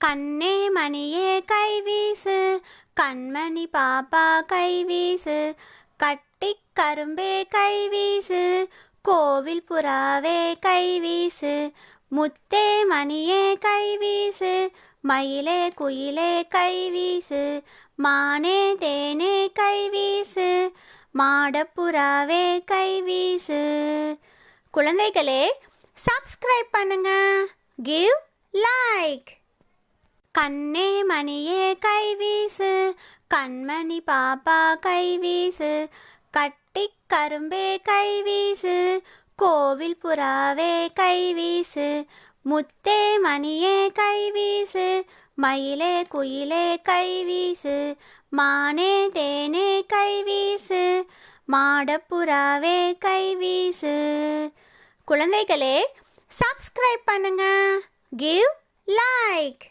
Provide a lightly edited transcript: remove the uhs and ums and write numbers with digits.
கண்ணே மணியே கைவீசு, கண்மணி பாப்பா கைவீசு, கட்டிக் கரும்பே கைவீசு, கோவில் புறாவே கைவீசு, முத்தே மணியே கைவீசு, மயிலே குயிலே கைவீசு, மானே தேனே கைவீசு, மாடப்புறாவே கைவீசு. குழந்தைகளே, சப்ஸ்கிரைப் பண்ணுங்க, கிவ் லைக். கண்ணே மணியே கைவீசு, கண்மணி பாப்பா கைவீசு, கட்டிக் கரும்பே கைவீசு, கோவில் புறாவே கைவீசு, முத்தே மணியே கைவீசு, மயிலே குயிலே கைவீசு, மானே தேனே கைவீசு, மாடப்புறாவே கைவீசு. குழந்தைகளே, சப்ஸ்கிரைப் பண்ணுங்க, கிவ் லைக்.